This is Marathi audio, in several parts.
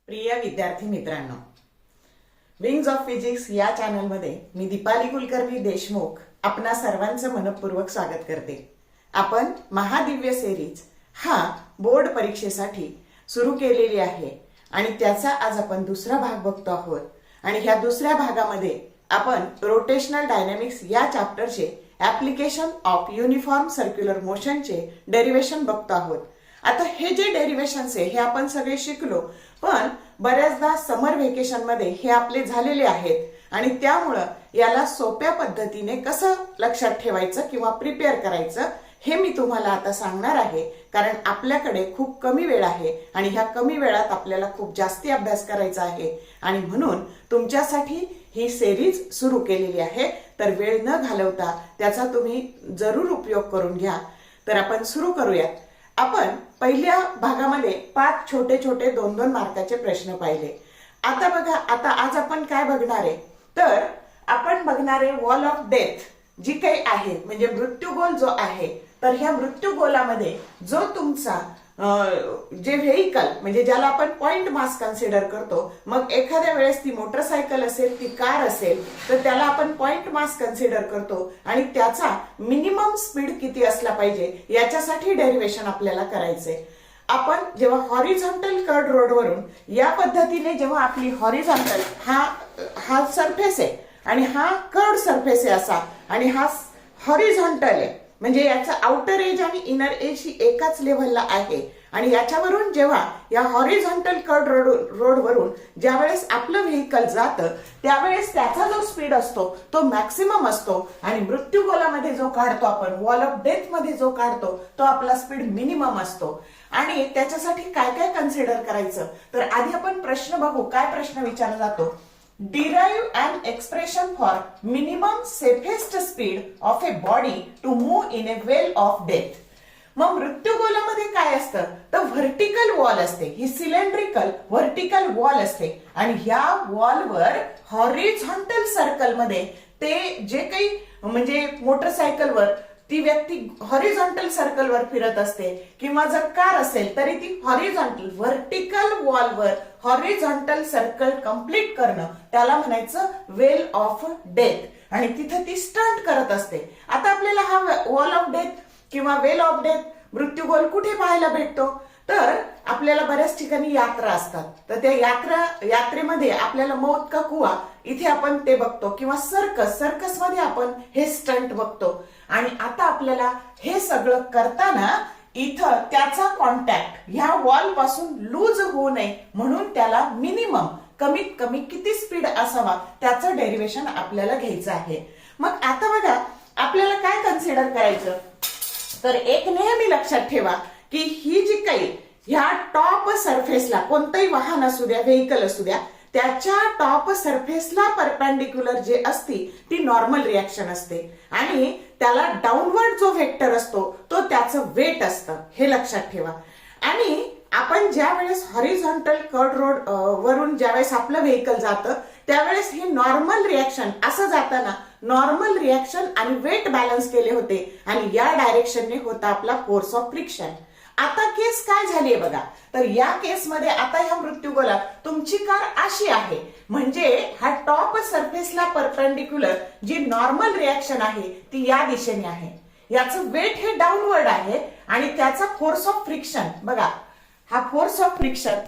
प्रिय विद्यार्थी मित्रांनो, विंग्स ऑफ फिजिक्स या चॅनलमध्ये मी दीपाली कुलकर्णी देशमुख आपणा सर्वांचं मनपूर्वक स्वागत करते। आपण महादिव्य सिरीज हा बोर्ड परीक्षेसाठी सुरू केलेली आहे आणि त्याचा आज आपण दुसरा भाग बघतो आहोत। आणि ह्या दुसऱ्या भागामध्ये आपण रोटेशनल डायनॅमिक्स या चॅप्टरचे ऍप्लिकेशन ऑफ युनिफॉर्म सर्क्युलर मोशनचे डेरिवेशन बघतो आहोत। आता हे जे डेरिवेशन्स आहे हे आपण सगळे शिकलो, पण बऱ्याचदा समर व्हेकेशन मध्ये हे आपले झालेले आहेत आणि त्यामुळं याला सोप्या पद्धतीने कसं लक्षात ठेवायचं किंवा प्रिपेअर करायचं हे मी तुम्हाला आता सांगणार आहे। कारण आपल्याकडे खूप कमी वेळ आहे आणि ह्या कमी वेळात आपल्याला खूप जास्ती अभ्यास करायचा आहे आणि म्हणून तुमच्यासाठी ही सिरीज सुरू केलेली आहे। तर वेळ न घालवता त्याचा तुम्ही जरूर उपयोग करून घ्या। तर आपण सुरू करूयात। आपण पहिल्या भागामध्ये 5 छोटे छोटे 2-2 मार्काचे प्रश्न पाहिले। आता बघा, आता आज आपण काय बघणार आहे, तर आपण बघणार आहे वॉल ऑफ डेथ जी काही आहे, म्हणजे मृत्यूगोल जो आहे। तर ह्या मृत्यूगोलामध्ये जो तुमचा जे व्हेइकल म्हणजे ज्याला आपण पॉइंट मास कन्सिडर करतो, मग एखाद्या वेळेस ती मोटरसायकल असेल, ती कार असेल, तर त्याला आपण पॉइंट मास कन्सिडर करतो आणि त्याचा मिनिमम स्पीड किती असला पाहिजे याच्यासाठी डेरिवेशन आपल्याला करायचंय। आपण जेव्हा हॉरिझॉन्टल कर्ड रोडवरून या पद्धतीने जेव्हा आपली हॉरिझॉन्टल हा सरफेस आहे आणि हा कर्ड सरफेस आहे असा, आणि हा हॉरिझॉन्टल आहे म्हणजे याचा आउटर एज आणि इनर एज ही एकाच लेव्हलला आहे। आणि याच्यावरून जेव्हा या हॉरिझॉन्टल कर्ड रोड वरून ज्यावेळेस आपलं व्हेइकल जातं त्यावेळेस त्याचा जो स्पीड असतो तो मॅक्सिमम असतो आणि मृत्यूगोलामध्ये जो काढतो आपण, वॉल ऑफ डेथ मध्ये जो काढतो तो आपला स्पीड मिनिमम असतो। आणि त्याच्यासाठी काय काय कन्सिडर करायचं, तर आधी आपण प्रश्न बघू। काय प्रश्न विचारला जातो, Derive an expression for minimum safest speed of a body to move in a well of death। मग मृत्यूगोलामध्ये काय असतं, तर व्हर्टिकल वॉल असते, ही सिलेंड्रिकल व्हर्टिकल वॉल असते आणि ह्या वॉलवर हॉरिझॉन्टल सर्कल मध्ये ते जे काही म्हणजे मोटरसायकलवर ती व्यक्ती हॉरिझॉन्टल सर्कलवर फिरत असते किंवा जर कार असेल तरी ती हॉरिझॉन्टल व्हर्टिकल वॉलवर हॉरिझॉन्टल सर्कल कंप्लीट करणं त्याला म्हणायचं वेल ऑफ डेथ आणि तिथे ती स्टंट करत असते। आता आपल्याला हा वॉल ऑफ डेथ किंवा वेल ऑफ डेथ मृत्यूगोल कुठे पाहायला भेटतो, तर आपल्याला बऱ्याच ठिकाणी यात्रा असतात, तर त्या यात्रेमध्ये आपल्याला मौत का कुआ इथे आपण ते बघतो, किंवा सर्कस मध्ये आपण हे स्टंट बघतो। आणि आता आपल्याला हे सगळं करताना इथं त्याचा कॉन्टॅक्ट ह्या वॉल पासून लूज होऊ नये म्हणून त्याला मिनिमम कमीत कमी किती स्पीड असावा त्याचं डेरिवेशन आपल्याला घ्यायचं आहे। मग आता बघा आपल्याला काय कन्सिडर करायचं, तर एक नेहमी लक्षात ठेवा की ही जी काही ह्या टॉप सरफेसला कोणतंही वाहन असू द्या, व्हेइकल असू द्या, त्याच्या टॉप सरफेसला परपेंडिक्युलर जे असती ती नॉर्मल रिएक्शन असते आणि त्याला डाऊनवर्ड जो व्हेक्टर असतो तो त्याचं वेट असतं, हे लक्षात ठेवा। आणि आपण ज्या वेळेस हॉरिझॉन्टल कर्ड रोड वरून ज्यावेळेस आपलं व्हेइकल जातं त्यावेळेस हे नॉर्मल रिएक्शन असं जाताना नॉर्मल रिएक्शन आणि वेट बॅलन्स केले होते आणि या डायरेक्शनने होता आपला फोर्स ऑफ फ्रिक्शन। आता केस काय झालीये बघा, तर या केसमध्ये आता ह्या मृत्यूगोलात तुमची कार अशी आहे, म्हणजे हा टॉप सरफेसला परपेंडिक्युलर जी नॉर्मल रिएक्शन आहे ती या दिशेने आहे, याचं वेट हे डाऊनवर्ड आहे आणि त्याचा फोर्स ऑफ फ्रिक्शन बघा, हा फोर्स ऑफ फ्रिक्शन,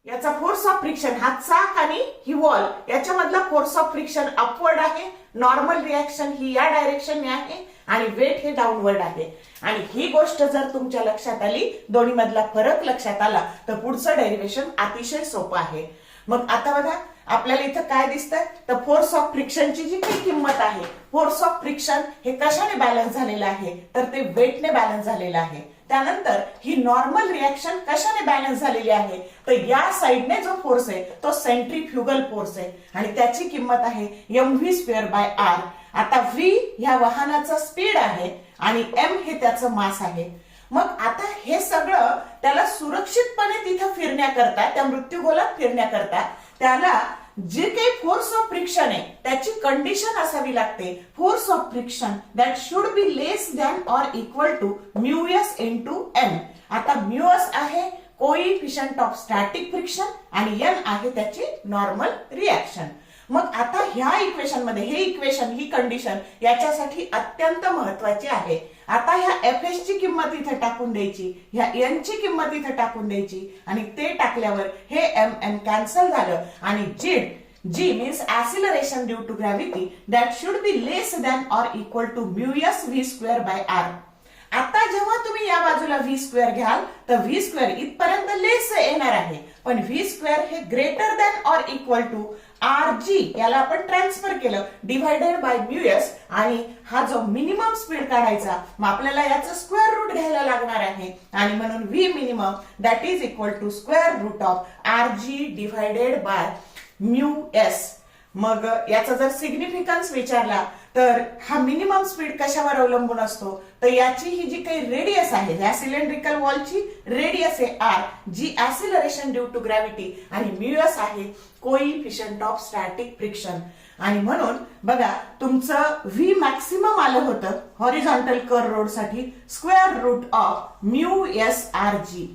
याचा फोर्स ऑफ फ्रिक्शन हा चाक आणि ही वॉल याच्यामधला फोर्स ऑफ फ्रिक्शन अपवर्ड आहे, नॉर्मल रिएक्शन ही या डायरेक्शनने आहे आणि वेट हे डाऊनवर्ड आहे। आणि ही गोष्ट जर तुमच्या लक्षात आली, दोन्ही मधला फरक लक्षात आला, तर पुढचं डेरिवेशन अतिशय सोपं आहे। मग आता बघा आपल्याला इथं काय दिसतंय, तर फोर्स ऑफ फ्रिक्शनची जी काही किंमत आहे, फोर्स ऑफ फ्रिक्शन हे कशाने बॅलन्स झालेलं आहे, तर ते वेटने बॅलन्स झालेलं आहे। त्यानंतर ही नॉर्मल रिएक्शन कशाने बॅलन्स झालेली आहे, तर या साइडने जो फोर्स आहे तो सेंट्रीफ्युगल फोर्स आहे आणि त्याची किंमत आहे mv²/r। आता v ह्या वाहनाचा स्पीड आहे आणि m हे त्याचं मास आहे। मग आता हे सगळं त्याला सुरक्षितपणे तिथं फिरण्याकरता, त्या मृत्यूगोलात फिरण्याकरता त्याला जे काही फोर्स ऑफ फ्रिक्शन आहे त्याची कंडिशन असावी लागते, force of friction that should be less than or equal to μs × m। आता μs आहे कोइफिशियंट ऑफ स्टॅटिक फ्रिक्शन आणि n आहे त्याची नॉर्मल रिॲक्शन. मग आता ह्या इक्वेशन मध्ये हे इक्वेशन ही कंडिशन याच्यासाठी अत्यंत महत्वाची आहे. आता ह्या Fs ची किंमत इथे टाकून द्यायची, ह्या n ची किंमत इथे टाकून द्यायची आणि ते टाकल्यावर हे m कॅन्सल झालं आणि g means acceleration due to gravity that should be less than or equal to mu s v square by r. आता जेव्हा तुम्ही या बाजूला v स्क्वेअर घ्याल तर v स्क्वेअर इथपर्यंत लेस येणार आहे, पण v स्क्वेअर हे greater than or equal to rg याला आपण ट्रान्सफर केलं डिवाइडेड बाय म्यू एस आणि हा जो मिनिमम स्पीड काढायचा मग आपल्याला याचं स्क्वेअर रूट घ्यायला लागणार आहे आणि म्हणून v minimum that is equal to square root of rg divided by mu S. मग याचा जर सिग्निफिकन्स विचारला तर हा मिनिमम स्पीड कशावर अवलंबून असतो तर याची ही जी काही रेडियस आहे या सिलेंड्रिकल वॉलची रेडियस आहे r, G acceleration due to gravity आणि म्यू एस आहे कोइफिशियंट ऑफ स्टॅटिक फ्रिक्शन. आणि म्हणून बघा तुमचं v मॅक्सिमम आलं होतं हॉरिझॉन्टल कर्व रोड साठी square root of mu S R G.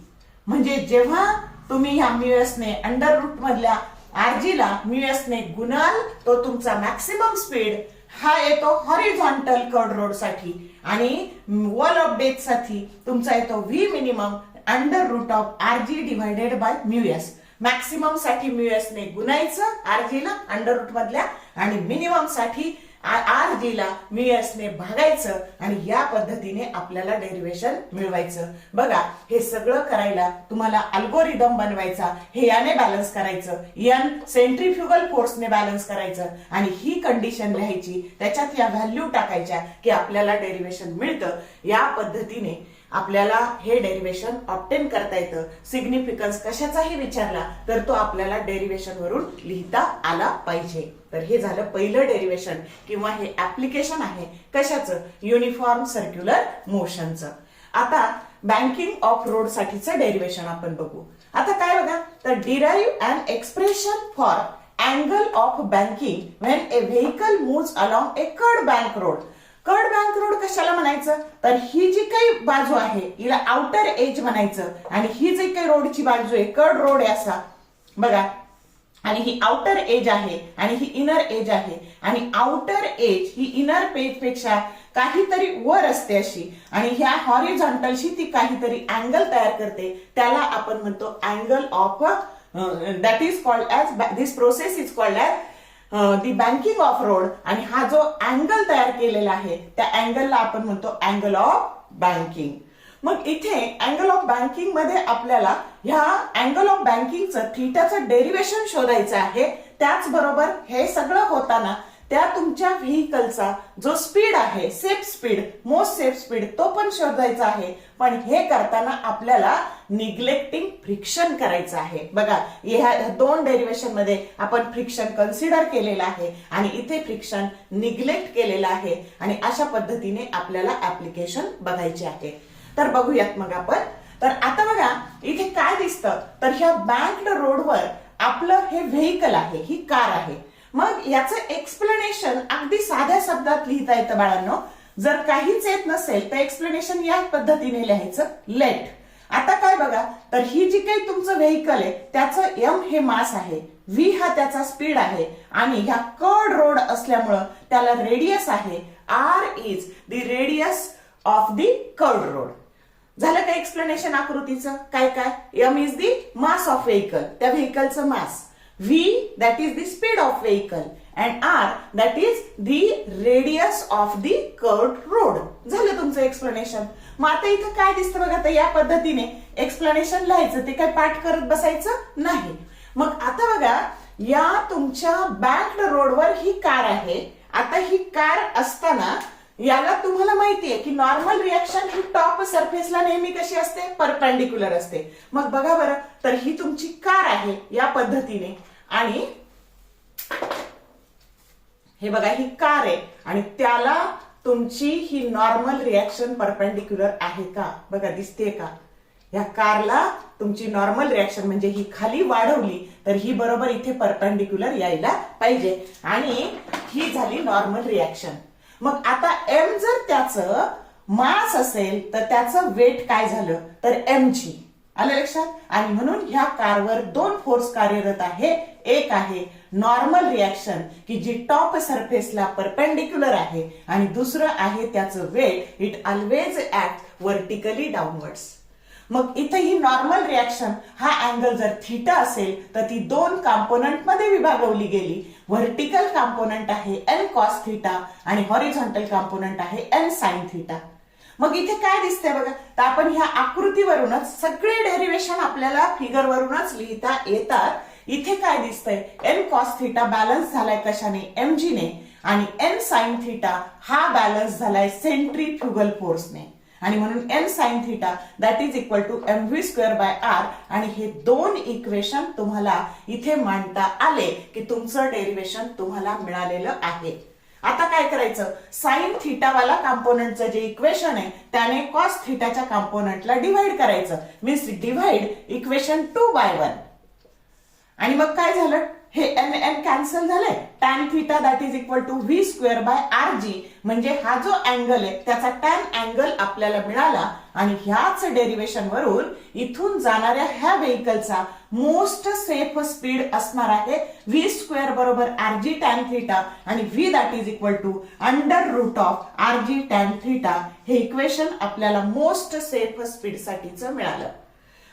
म्हणजे जेव्हा तुम्ही ह्या म्यू एस ने अंडर रूट मधल्या आरजी ला म्यू एस ने गुणाल तो तुमचा मॅक्सिमम स्पीड हा येतो हॉरिझॉन्टल कर्व रोड साठी आणि वॉल ऑफ डेथ साठी तुमचा येतो V minimum under root of RG divided by mu S. Maximum साठी म्यू एस ने गुणायचं आरजी ला अंडर रूट मधल्या आणि मिनिमम साठी आरजी ला म्यू एस ने भागायचं आणि या पद्धतीने आपल्याला डेरिव्हेशन मिळवायचं. बघा हे सगळं करायला तुम्हाला अल्गोरिदम बनवायचा, हे याने बॅलन्स करायचं, n सेंट्रीफ्युगल फोर्सने बॅलन्स करायचं आणि ही कंडिशन लिहायची, त्याच्यात या व्हॅल्यू टाकायच्या की आपल्याला डेरिव्हेशन मिळतं. या पद्धतीने आपल्याला हे डेरिव्हेशन ऑब्टेन करता येतं. सिग्निफिकन्स कशाचाही विचारला तर तो आपल्याला डेरिव्हेशन वरून लिहिता आला पाहिजे. तर हे झालं पहिलं डेरिव्हेशन किंवा हे ऍप्लिकेशन आहे कशाचं, युनिफॉर्म सर्क्युलर मोशनचं. आता बँकिंग ऑफ रोड साठीचं डेरिव्हेशन आपण बघू. आता काय बघा तर derive an expression for angle of banking when a vehicle moves along a curved bank road. Curved bank road कशाला म्हणायचं तर ही जी काही बाजू आहे हिला आउटर एज म्हणायचं आणि ही जी काही रोडची बाजू आहे कर्ड रोड आहे असा बघा आणि ही आउटर एज आहे आणि ही इनर एज आहे आणि आउटर एज ही इनर पेज पेक्षा काहीतरी वर असते अशी आणि ह्या हॉरिझॉन्टलशी ती काहीतरी अँगल तयार करते, त्याला आपण म्हणतो angle of that is called as this process is called as the banking of road. आणि हा जो अँगल तयार केलेला आहे त्या अँगलला आपण म्हणतो अँगल ऑफ बँकिंग. मग इथे अँगल ऑफ बँकिंग मध्ये आपल्याला ह्या अँगल ऑफ बँकिंगचं थीटाचं डेरिव्हेशन शोधायचं आहे. त्याचबरोबर हे सगळं होताना त्या तुमच्या व्हेकलचा जो स्पीड आहे safe speed most safe speed तो पण शोधायचा आहे. पण हे करताना आपल्याला निग्लेक्टिंग फ्रिक्शन करायचं आहे. बघा ह्या दोन डेरिव्हेशन मध्ये आपण फ्रिक्शन कन्सिडर केलेलं आहे आणि इथे फ्रिक्शन निग्लेक्ट केलेलं आहे आणि अशा पद्धतीने आपल्याला ऍप्लिकेशन बघायचे आहे. तर बघूयात मग आपण. तर आता बघा इथे काय दिसतं तर ह्या बँक्ड रोडवर आपलं हे व्हेकल आहे, ही कार आहे. मग याचं एक्सप्लेनेशन अगदी साध्या शब्दात लिहिता येतं बाळांनो. जर काहीच येत नसेल तर एक्सप्लेनेशन या पद्धतीने लिहायचं लेट. आता काय बघा तर ही जी काही तुमचं व्हेकल आहे त्याचं m हे मास आहे, v हा त्याचा स्पीड आहे आणि ह्या कर्ड रोड असल्यामुळं त्याला रेडियस आहे. r is the radius of the curved road. झालं का एक्सप्लेनेशन आकृतीचं. काय काय m is the mass of vehicle, त्या व्हेकलचं मास, v that is the speed of vehicle and r that is the radius of the curved road. झालं तुमचं एक्सप्लेनेशन. मग आता इथं काय दिसतं बघा तर या पद्धतीने एक्सप्लेनेशन लिहायचं, ते काय पाठ करत बसायचं नाही. मग आता बघा या तुमच्या बँक्ड रोडवर ही कार आहे. आता ही कार असताना याला तुम्हाला माहितीये की नॉर्मल रिएक्शन ही टॉप सरफेसला नेहमी कशी असते परपेंडिक्युलर असते. मग बघा बरं तर ही तुमची कार आहे या पद्धतीने आणि हे बघा ही कार आहे आणि त्याला तुमची ही नॉर्मल रिएक्शन परपेंडिक्युलर आहे का बघा दिसते का. या कारला तुमची नॉर्मल रिएक्शन म्हणजे ही खाली वाढवली तर ही बरोबर इथे परपेंडिक्युलर यायला पाहिजे आणि ही झाली नॉर्मल रिएक्शन. मग आता m जर त्याचं मास असेल तर त्याचं वेट काय झालं तर mg आलं लक्षात? आणि म्हणून ह्या कारवर दोन फोर्स कार्यरत आहे. एक आहे नॉर्मल रिएक्शन की जी टॉप सरफेसला परपेंडिक्युलर आहे आणि दुसरं आहे त्याचं weight, it always act vertically downwards. मग इथे ही नॉर्मल रिएक्शन हा अँगल जर थीटा असेल तर ती दोन कंपोनंट मध्ये विभागवली गेली. व्हर्टिकल कंपोनंट आहे n cos थीटा आणि हॉरिझॉन्टल कंपोनंट आहे n sin थीटा. मग इथे काय दिसतंय बघा, तर आपण ह्या आकृतीवरूनच सगळे डेरिव्हेशन आपल्याला फिगरवरूनच लिहिता येतात. इथे काय दिसतंय, n cos थीटा बॅलन्स झालाय कशाने, mg ने, आणि n sin थीटा हा बॅलन्स झालाय सेंट्रीफ्युगल फोर्सने. आणि म्हणून n sin theta that is equal to mv square by r. आणि हे दोन इक्वेशन तुम्हाला इथे मांडता आले की तुमचं डेरिव्हेशन तुम्हाला मिळालेलं आहे. आता काय करायचं, साइन थीटा वाला कंपोनंटचं जे इक्वेशन आहे त्याने कॉस थीटाच्या कंपोनंटला डिवाइड करायचं. Means divide equation 2 by 1. आणि मग काय झालं, हे n n कॅन्सल झालंय. Tan theta that is equal to V square by R G, म्हणजे हा जो अँगल आहे त्याचा टॅन अँगल आपल्याला मिळाला. आणि ह्याच डेरिव्हेशन वरून इथून जाणाऱ्या ह्या व्हेकलचा मोस्ट सेफ स्पीड असणार आहे व्ही स्क्वेअर बरोबर आर जी टॅन थीटा, आणि V that is equal to under root of R G tan theta. हे इक्वेशन आपल्याला मोस्ट सेफ स्पीड साठीचं मिळालं.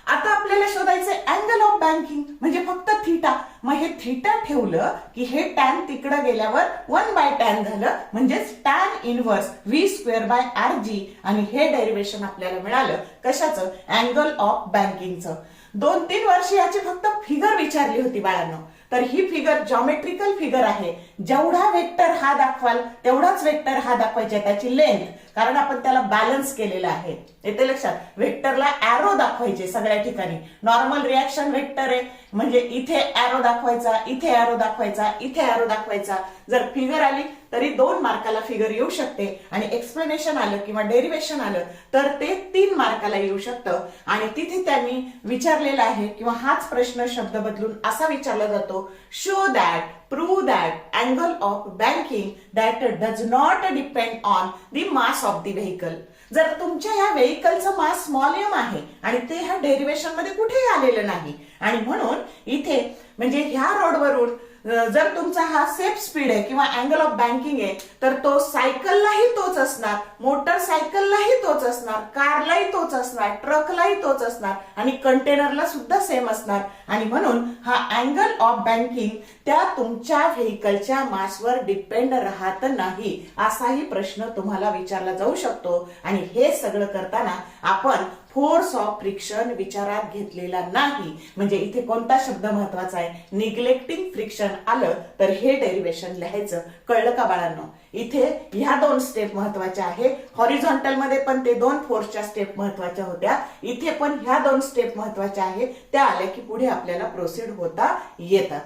आता आपल्याला शोधायचं अँगल ऑफ बँकिंग म्हणजे फक्त थीटा. मग हे थीटा ठेवलं की हे टॅन तिकडे गेल्यावर 1 by tan झालं, म्हणजेच tan inverse V square by R G. आणि हे डेरिव्हेशन आपल्याला मिळालं कशाचं, अँगल ऑफ बँकिंगचं. 2-3 वर्ष याची फक्त फिगर विचारली होती बाळांनो. तर ही फिगर जॉमेट्रिकल फिगर आहे. जेवढा वेक्टर हा दाखवाल तेवढाच वेक्टर हा दाखवायचा, त्याची लेंथ, कारण आपण त्याला बॅलन्स केलेला आहे. येते लक्षात, वेक्टरला एरो दाखवायचे सगळ्या ठिकाणी. नॉर्मल रिएक्शन वेक्टर आहे म्हणजे इथे एरो दाखवायचा, इथे एरो दाखवायचा, इथे एरो दाखवायचा. जर फिगर आली तरी 2 मार्काला फिगर येऊ शकते, आणि एक्सप्लेनेशन आलं किंवा डेरिव्हेशन आलं तर ते 3 मार्काला येऊ शकतं. आणि तिथे त्यांनी विचारलेलं आहे किंवा हाच प्रश्न शब्द बदलून असा विचारला जातो, show that, prove that angle of banking that does not depend on the mass of the vehicle. जर तुमच्या ह्या व्हेकलचं मास स्मॉल m आहे आणि ते ह्या डेरिव्हेशन मध्ये कुठेही आलेलं नाही, आणि म्हणून इथे म्हणजे ह्या रोडवरून जर तुमचा हा सेफ स्पीड आहे किंवा अँगल ऑफ बँकिंग आहे तर तो सायकललाही तोच असणार, मोटरसायकललाही तोच असणार, कारलाही तोच असणार, ट्रकलाही तोच असणार, आणि कंटेनरला सुद्धा सेम असणार. आणि म्हणून हा अँगल ऑफ बँकिंग त्या तुमच्या व्हेकलच्या मासवर डिपेंड राहत नाही, असाही प्रश्न तुम्हाला विचारला जाऊ शकतो. आणि हे सगळं करताना आपण फोर्स ऑफ फ्रिक्शन विचारात घेतलेला नाही. म्हणजे इथे कोणता शब्द महत्वाचा आहे, निग्लेक्टिंग फ्रिक्शन आलं तर हे डेरिव्हेशन लिहायचं. कळलं का बाळांनो? इथे ह्या 2 स्टेप महत्वाच्या आहे. हॉरिझॉन्टल मध्ये पण ते 2 फोर्सच्या स्टेप महत्वाच्या होत्या, इथे पण ह्या 2 स्टेप महत्वाच्या आहे. त्या आल्या की पुढे आपल्याला प्रोसीड होता येतं.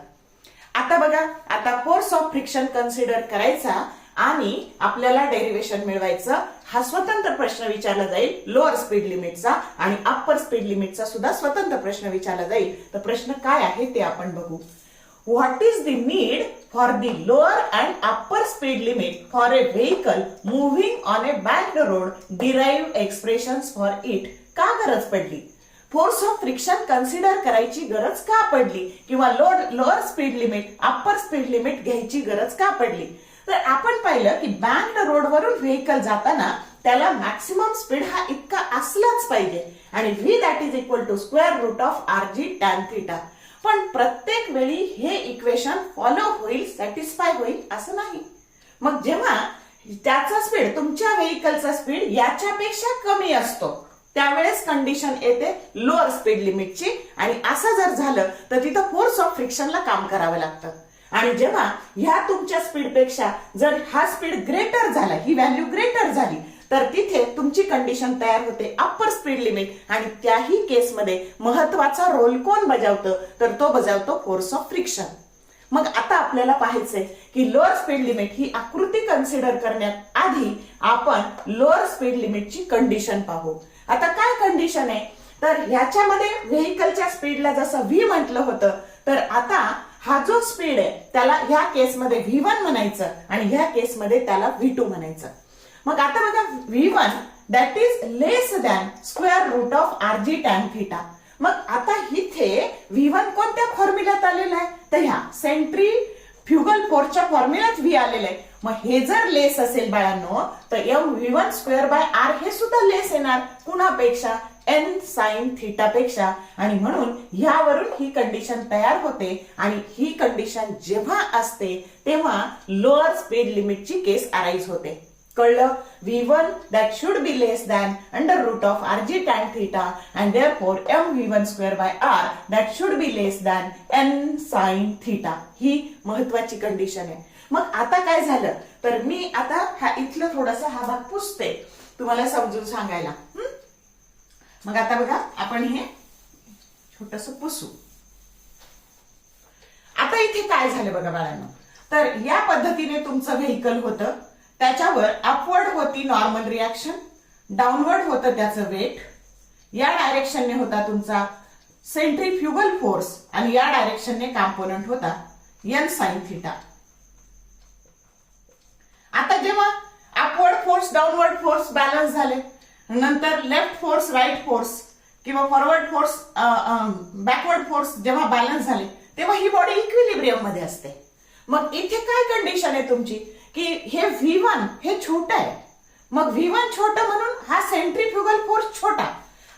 आता बघा, आता फोर्स ऑफ फ्रिक्शन कन्सिडर करायचा आणि आपल्याला डेरिव्हेशन मिळवायचं. हा स्वतंत्र प्रश्न विचारला जाईल लोअर स्पीड लिमिटचा, आणि अप्पर स्पीड लिमिटचा सुद्धा स्वतंत्र प्रश्न विचारला जाईल. तर प्रश्न काय आहे ते आपण बघू. What is the need for the lower and upper speed limit for a vehicle moving on a banked road, derive expressions for it. का गरज पडली? फोर्स ऑफ फ्रिक्शन कन्सिडर करायची गरज का पडली, किंवा lower speed limit upper speed limit घ्यायची गरज का पडली? तर आपण पाहिलं की बँक्ड रोडवरून व्हेकल जाताना त्याला मॅक्सिमम स्पीड हा इतका असलाच पाहिजे, आणि V that is equal to square root of R G tan theta. पण प्रत्येक वेळी हे इक्वेशन फॉलो होईल, सॅटिस्फाय होईल असं नाही. मग जेव्हा त्याचा स्पीड, तुमच्या व्हेकलचा स्पीड याच्यापेक्षा कमी असतो त्यावेळेस कंडिशन येते लोअर स्पीड लिमिटची, आणि असं जर झालं तर तिथं फोर्स ऑफ फ्रिक्शनला काम करावं लागतं. आणि जेव्हा ह्या तुमच्या स्पीड पेक्षा जर हा स्पीड ग्रेटर झाला, ही व्हॅल्यू ग्रेटर झाली, तर तिथे तुमची कंडिशन तयार होते अप्पर स्पीड लिमिट. आणि त्याही केसमध्ये महत्वाचा रोल कोण बजावतं, तर तो बजावतो फोर्स ऑफ फ्रिक्शन. मग आता आपल्याला पाहायचंय की लोअर स्पीड लिमिट ही आकृती कन्सिडर करण्यात आधी आपण लोअर स्पीड लिमिटची कंडिशन पाहू. आता काय कंडिशन आहे, तर ह्याच्यामध्ये व्हेकलच्या स्पीडला जसं व्ही म्हटलं होतं, तर आता हा जो स्पीड आहे त्याला ह्या केसमध्ये V1 म्हणायचं आणि ह्या केसमध्ये त्याला V2 म्हणायचं. मग आता बघा, V1 that is less than square root of R G tan theta. मग आता इथे V1 कोणत्या फॉर्म्युल्यात आलेला आहे, तर ह्या सेंट्रीफ्युगल फोर्सच्या फॉर्म्युल्यात V आलेला आहे. मग हे जर लेस असेल बाळांनो, तर mv1/r हे सुद्धा लेस येणार कुणापेक्षा, n sin थीटा पेक्षा. आणि म्हणून यावरून ही कंडिशन तयार होते. आणि ही कंडिशन जेव्हा असते तेव्हा लोअर स्पीड लिमिटची केस अराइज होते. कळलं? V1 that should be less than √of rg tan theta and therefore mv1/r that should be less than n sin theta. ही महत्वाची कंडिशन आहे. मग आता काय झालं, तर मी आता हा इथलं थोडासा हा भाग पुसते तुम्हाला समजून सांगायला. मग आता बघा आपण हे छोटस पुसू. आता इथे काय झालं बघा बाळांनो, तर या पद्धतीने तुमचं व्हेइकल होतं, त्याच्यावर अपवर्ड होती नॉर्मल रिॲक्शन, डाऊनवर्ड होतं त्याचं वेट, या डायरेक्शनने होता तुमचा सेंट्रीफ्युगल फोर्स आणि या डायरेक्शनने कॉम्पोनंट होता n sin थीटा. आता जेव्हा upward force downward force balance झाले, नंतर लेफ्ट फोर्स राईट फोर्स किंवा फॉरवर्ड फोर्स बॅकवर्ड फोर्स जेव्हा बॅलन्स झाले, तेव्हा ही बॉडी इक्विलिब्रियम मध्ये असते. मग इथे काय कंडिशन आहे तुमची की हे V1 हे छोटं आहे. मग V1 छोटं म्हणून हा सेंट्रीफ्युगल फोर्स छोटा.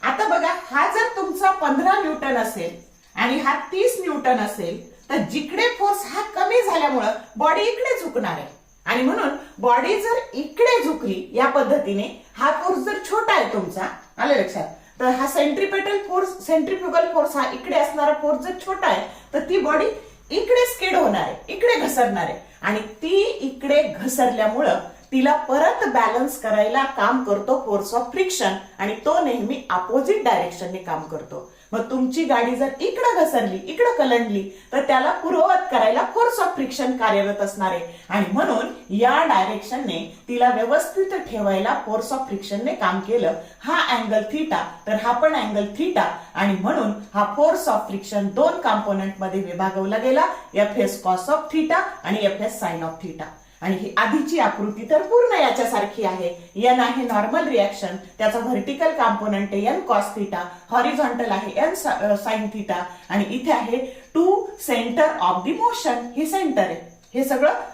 आता बघा, हा जर तुमचा 15 न्यूटन असेल आणि हा 30 न्यूटन असेल, तर जिकडे फोर्स हा कमी झाल्यामुळं बॉडी इकडे झुकणार आहे. आणि म्हणून बॉडी जर इकडे झुकली या पद्धतीने, हा फोर्स जर छोटा आहे तुमचा, आलं लक्षात, तर हा सेंट्रीफ्युगल फोर्स हा इकडे असणारा फोर्स जर छोटा आहे, तर ती बॉडी इकडे स्किड होणार आहे, इकडे घसरणार आहे. आणि ती इकडे घसरल्यामुळं तिला परत बॅलन्स करायला काम करतो फोर्स ऑफ फ्रिक्शन, आणि तो नेहमी अपोजिट डायरेक्शनने काम करतो. मग तुमची गाडी जर इकडे घसरली, इकडे कलंडली, तर त्याला पूर्ववत करायला फोर्स ऑफ फ्रिक्शन कार्यरत असणार आहे. आणि म्हणून या डायरेक्शनने तिला व्यवस्थित ठेवायला फोर्स ऑफ फ्रिक्शनने काम केलं. हा अँगल थीटा, तर हा पण अँगल थीटा. आणि म्हणून हा फोर्स ऑफ फ्रिक्शन दोन कॉम्पोनंट मध्ये विभागवला गेला, Fs कॉस ऑफ थीटा आणि Fs साइन ऑफ थीटा. आणि ही आधीची आकृती तर पूर्ण याच्यासारखी आहे. n आहे नॉर्मल रिॲक्शन, त्याचा व्हर्टिकल कॉम्पोनंट आहे n कॉस थीटा, हॉरिझॉन्टल आहे n साइन थीटा, आणि इथे आहे to centre of the motion, हे सेंटर आहे. हे सगळं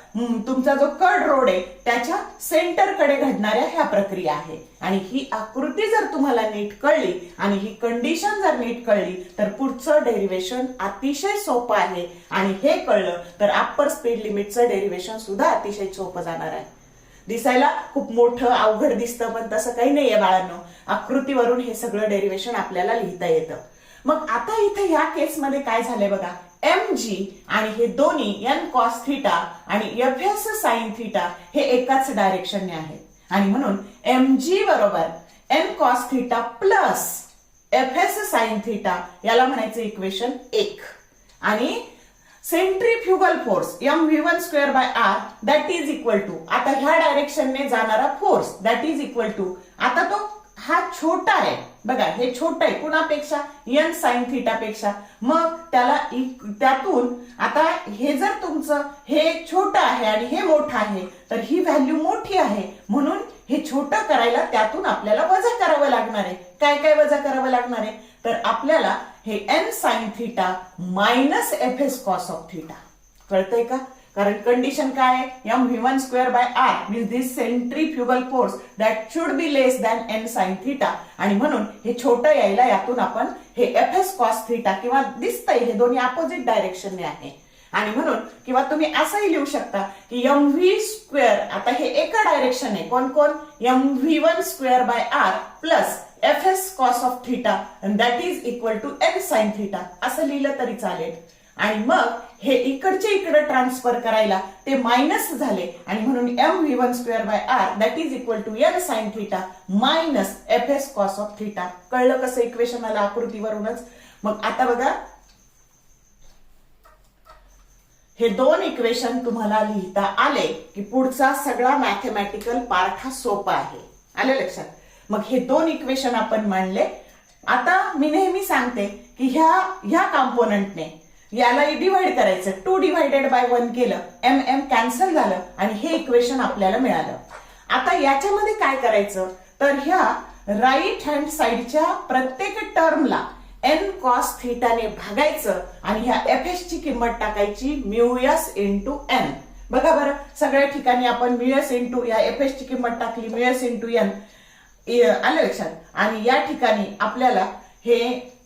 तुमचा जो कर्ड रोड आहे त्याच्या सेंटरकडे घडणाऱ्या ह्या प्रक्रिया आहे. आणि ही आकृती जर तुम्हाला नीट कळली आणि ही कंडिशन जर नीट कळली, तर पुढचं डेरिव्हेशन अतिशय सोपं आहे. आणि हे कळलं तर अप्पर स्पीड लिमिटचं डेरिव्हेशन सुद्धा अतिशय सोपं जाणार आहे. दिसायला खूप मोठं अवघड दिसतं, पण तसं काही नाहीये बाळांनो. आकृतीवरून हे सगळं डेरिव्हेशन आपल्याला लिहिता येतं. मग आता इथे या केसमध्ये काय झालंय बघा, mg आणि हे दोन्ही n cos थीटा आणि Fs sin थीटा हे एकाच डायरेक्शनने आहेत. आणि म्हणून mg बरोबर n cos theta plus Fs sin theta, याला म्हणायचं इक्वेशन 1. आणि centrifugal force mv1/r that is equal to, आता ह्या डायरेक्शनने जाणारा force that is equal to, आता तो हा छोटा आहे बघा, हे छोटा आहे कुणापेक्षा, n sin थीटा पेक्षा. मग त्यातून आता हे जर तुमचं हे छोटं आहे आणि हे मोठं आहे, तर ही व्हॅल्यू मोठी आहे. म्हणून हे छोटं करायला त्यातून आपल्याला वजा करावं लागणार आहे. काय काय वजा करावं लागणार आहे, तर आपल्याला हे n sin theta minus Fs cos of theta. कळतंय का? कारण कंडिशन काय आहे, mv1/r means this centrifugal force that should be less than n sin theta. आणि म्हणून हे छोटं यायला यातून आपण हे Fs cos थीटा, किंवा दिसतंय हे दोन्ही अपोजिट डायरेक्शनने आहे. आणि म्हणून किंवा तुम्ही असंही लिहू शकता की mv², आता हे एका डायरेक्शन आहे, कोण कोण, mv1/r plus Fs cos of theta that is equal to n sin theta, असं लिहिलं तरी चालेल. आणि मग हे इकडचे इकडे ट्रान्सफर करायला ते मायनस झाले, आणि म्हणून mv1/r that is equal to n sin theta minus Fs cos of theta. कळलं कसं इक्वेशन आलं आकृतीवरूनच. मग आता बघा, हे दोन इक्वेशन तुम्हाला लिहिता आले की पुढचा सगळा मॅथमॅटिकल पार्ट हा सोपा आहे. आलं लक्षात? मग हे दोन इक्वेशन आपण मांडले. आता मी नेहमी सांगते की ह्या कॉम्पोनंटने याला डिवाइड करायचं, 2 डिवाइडेड बाय 1 केलं, m कॅन्सल झालं आणि हे इक्वेशन आपल्याला मिळालं. आता याच्यामध्ये काय करायचं, तर ह्या राईट हँड साइडच्या प्रत्येक टर्मला एन कॉस थिटाने भागायचं आणि ह्या एफएस ची किंमत टाकायची म्यू एस इंटू एन. बघा बरं, सगळ्या ठिकाणी आपण म्यू एस इंटू या एफएस ची किंमत टाकली, म्यू एस इंटू एन आलं लक्षात. आणि या ठिकाणी आपल्याला हे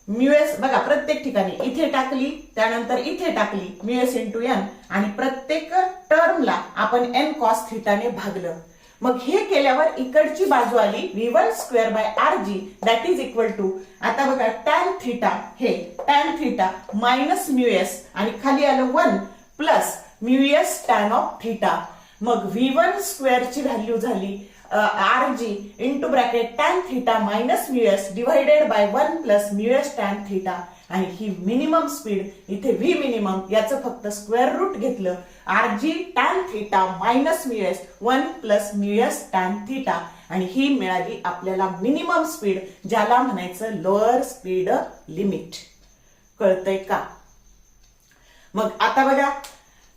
म्यू एस बघा प्रत्येक ठिकाणी इथे टाकली, त्यानंतर इथे टाकली म्यू एस इंटू एन आणि प्रत्येक टर्मला आपण एन कॉस थिटाने भागलं. मग हे केल्यावर इकडची बाजू आली V1 square by RG that is equal to, आता बघा टॅन थिटा, हे tan theta minus mu s आणि खाली आलं 1 plus mu s tan of theta. मग V1 स्क्वेअर ची व्हॅल्यू झाली RG into bracket tan theta minus mu s divided by 1 plus mu s tan theta. आणि ही मिनिमम स्पीड, इथे व्ही मिनिमम याचं फक्त स्क्वेअर रूट घेतलं, RG tan theta minus mu S 1 plus mu s tan theta. आणि ही मिळाली आपल्याला मिनिमम स्पीड, ज्याला म्हणायचं लोअर स्पीड लिमिट. कळतंय का? मग आता बघा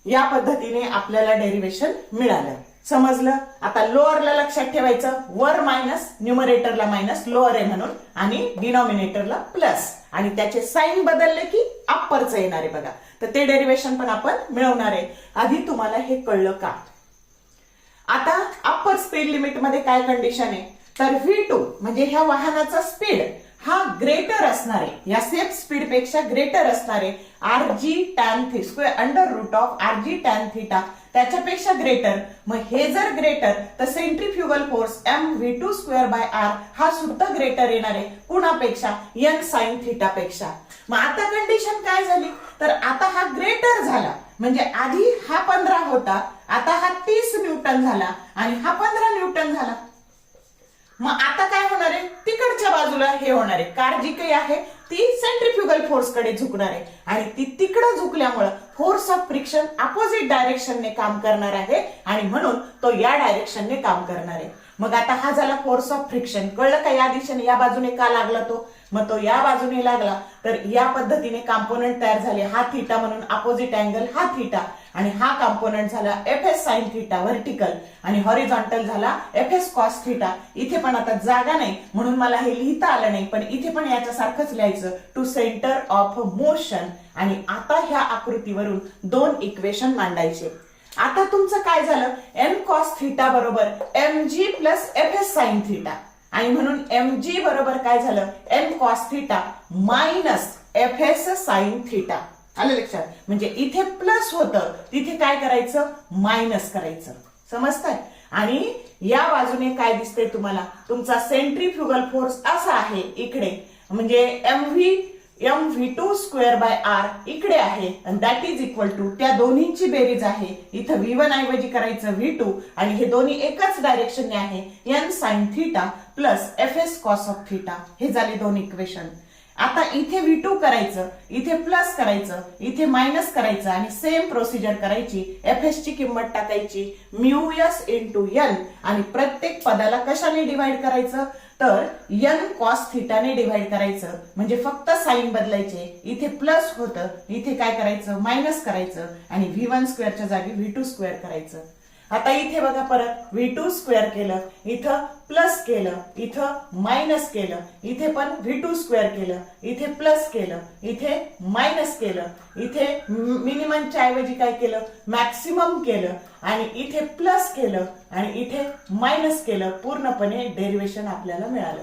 या पद्धतीने आपल्याला डेरिव्हेशन मिळालं, समजलं. आता लोअरला लक्षात ठेवायचं, वर मायनस, न्यूमरेटरला मायनस, लोअर आहे म्हणून, आणि डिनॉमिनेटरला प्लस, आणि त्याचे साईन बदलले की अप्परचं येणार आहे बघा. तर ते डेरिव्हेशन पण आपण मिळवणार आहे. आधी तुम्हाला हे कळलं का? आता अप्पर स्पीड लिमिट मध्ये काय कंडिशन आहे, तर V2 म्हणजे ह्या वाहनाचा स्पीड हा ग्रेटर असणार आहे, या सेफ स्पीड पेक्षा ग्रेटर असणार आहे RG tan theta square under root of RG tan theta, त्याच्यापेक्षा ग्रेटर. मग हे जर ग्रेटर तर centrifugal force mv2 square by R हा सुद्धा ग्रेटर येणार आहे कुणापेक्षा, n साइन थिटा पेक्षा. मग आता कंडिशन काय झाली, तर आता हा ग्रेटर झाला, म्हणजे आधी हा 15 होता, आता हा 30 न्यूटन झाला आणि हा 15 न्यूटन झाला. मग आता काय होणार आहे, तिकडच्या बाजूला हे होणार आहे, कार जी काही आहे ती सेंट्रीफ्युगल फोर्स कडे झुकणार आहे आणि ती तिकडे झुकल्यामुळे फोर्स ऑफ फ्रिक्शन अपोजिट डायरेक्शनने काम करणार आहे आणि म्हणून तो या डायरेक्शनने काम करणार आहे. मग आता हा झाला फोर्स ऑफ फ्रिक्शन. कळलं का? या दिशेने, या बाजूने का लागला तो, मग तो या बाजूने लागला तर या पद्धतीने कॉम्पोनंट तयार झाले. हा थिटा म्हणून अपोजिट अँगल हा थिटा, आणि हा कॉम्पोनंट झाला एफएस साइन थिटा व्हर्टिकल, आणि हॉरिझॉन्टल झाला एफएस कॉस थिटा. इथे पण आता जागा नाही म्हणून मला हे लिहिता आलं नाही, पण इथे पण याच्यासारखंच लिहायचं, टू सेंटर ऑफ मोशन. आणि आता ह्या आकृतीवरून 2 इक्वेशन मांडायचे. आता तुमचं काय झालं, एन कॉस थिटा बरोबर mg plus FS sine theta, आणि म्हणून mg बरोबर काय झालं, N cos theta minus FS sine theta. आलं लक्षात? म्हणजे इथे प्लस होतं, तिथे काय करायचं, मायनस करायचं. समजतंय? आणि या बाजूने काय दिसतंय तुम्हाला, तुमचा सेंट्रीफ्युगल फोर्स असा आहे इकडे, म्हणजे mv2 स्क्वेअर बाय R इकडे आहे, आणि दॅट इज इक्वल टू त्या दोन्हीची बेरीज आहे. इथं V1 ऐवजी करायचं V2, आणि हे दोन्ही एकाच डायरेक्शनने आहे, n sine theta plus FS cos of theta. हे झाले 2 इक्वेशन. आता इथे V2 करायचं, इथे प्लस करायचं, इथे मायनस करायचं, आणि सेम प्रोसिजर करायची. एफएस ची किंमत टाकायची म्यू एस इंटू एन, आणि प्रत्येक पदाला कशाने डिवाइड करायचं, तर n कॉस थिटाने डिवाइड करायचं. म्हणजे फक्त साइन बदलायचे, इथे प्लस होतं, इथे काय करायचं, मायनस करायचं, आणि V1 स्क्वेअरच्या जागी V2 स्क्वेअर करायचं. आता इथे बघा, परत V2 स्क्वेअर केलं, इथं प्लस केलं, इथं मायनस केलं, इथे पण V2 स्क्वेअर केलं, इथे प्लस केलं, इथे मायनस केलं, इथे मिनिममच्या ऐवजी काय केलं, मॅक्सिमम केलं, आणि इथे प्लस केलं, आणि इथे मायनस केलं. पूर्णपणे डेरिव्हेशन आपल्याला मिळालं.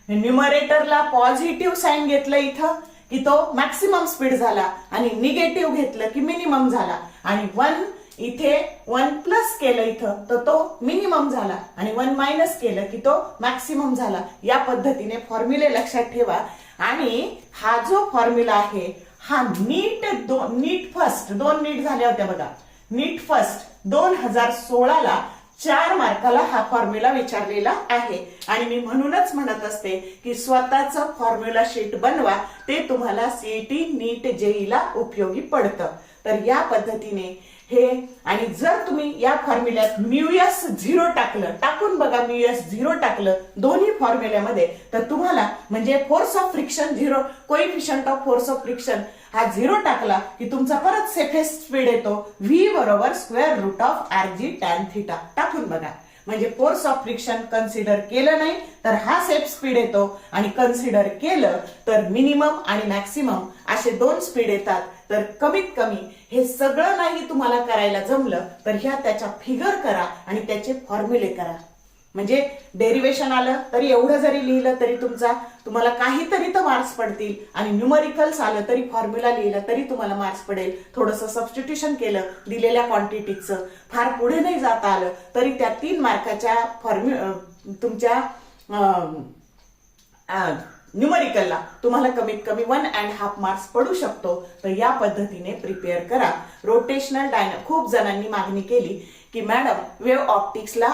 न्यूमरेटरला पॉझिटिव्ह साइन घेतलं इथं की तो मॅक्सिमम स्पीड झाला, आणि निगेटिव्ह घेतलं की मिनिमम झाला, आणि 1 इथे 1 प्लस केलं इथं तर तो मिनिमम झाला, आणि 1 मायनस केलं की तो मॅक्सिमम झाला. या पद्धतीने फॉर्म्युले लक्षात ठेवा. आणि हा जो फॉर्म्युला आहे हा नीट फर्स्ट 2 नीट झाल्या होत्या बघा, नीट फर्स्ट 2016ला 4 मार्काला हा फॉर्म्युला विचारलेला आहे. आणि मी म्हणूनच म्हणत असते की स्वतःचं फॉर्म्युला शीट बनवा, ते तुम्हाला सीईटी नीट जेईला उपयोगी पडतं. तर या पद्धतीने हे, आणि जर तुम्ही या फॉर्म्युल्यात म्यू एस 0 टाकलं, टाकून बघा म्यू एस 0 टाकलं दोन्ही फॉर्म्युल्यामध्ये, तर तुम्हाला म्हणजे force of friction 0, coefficient of force of friction हा 0 टाकला की तुमचा परत सेफेस्ट स्पीड येतो, V बरोबर square root of RG tan theta. टाकून बघा. म्हणजे फोर्स ऑफ फ्रिक्शन कन्सिडर केलं नाही तर हा सेफ स्पीड येतो, आणि कन्सिडर केलं तर मिनिमम आणि मॅक्सिमम असे 2 स्पीड येतात. तर कमीत कमी हे सगळं नाही तुम्हाला करायला जमलं तर त्याच्या फिगर करा आणि त्याचे फॉर्म्युले करा. म्हणजे डेरिवेशन आलं तरी एवढं जरी लिहिलं तरी तुम्हाला काहीतरी तर मार्क्स पडतील, आणि न्यूमरिकल्स आलं तरी फॉर्म्युला लिहिलं तरी तुम्हाला मार्क्स पडेल. थोडंसं सबस्टिट्यूशन केलं दिलेल्या क्वांटिटीचं, फार पुढे नाही जाता आलं तरी त्या 3 मार्काच्या तुमच्या न्यूमरिकलला तुम्हाला कमीत कमी 1.5 मार्क्स पडू शकतो. तर या पद्धतीने प्रिपेअर करा. रोटेशनल खूप जणांनी मागणी केली की मॅडम वेव्ह ऑप्टिक्सला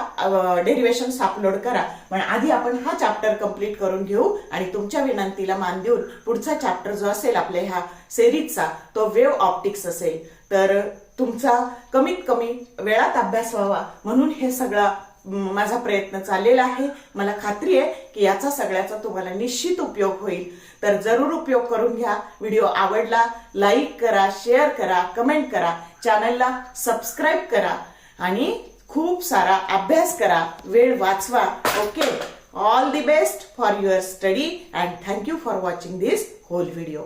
डेरिवेशन्स अपलोड करा, पण आधी आपण हा चॅप्टर कंप्लीट करून घेऊ आणि तुमच्या विनंतीला मान देऊन पुढचा चॅप्टर जो असेल आपल्या ह्या सिरीजचा तो वेव्ह ऑप्टिक्स असेल. तर तुमचा कमीत कमी वेळात अभ्यास व्हावा म्हणून हे सगळं माझा प्रयत्न चाललेला आहे. मला खात्री आहे की याचा सगळ्याचा तुम्हाला निश्चित उपयोग होईल. तर जरूर उपयोग करून घ्या. व्हिडिओ आवडला लाईक करा, शेअर करा, कमेंट करा, चॅनलला सबस्क्राईब करा आणि खूप सारा अभ्यास करा, वेळ वाचवा. Okay, all the best for your study and thank you for watching this whole video.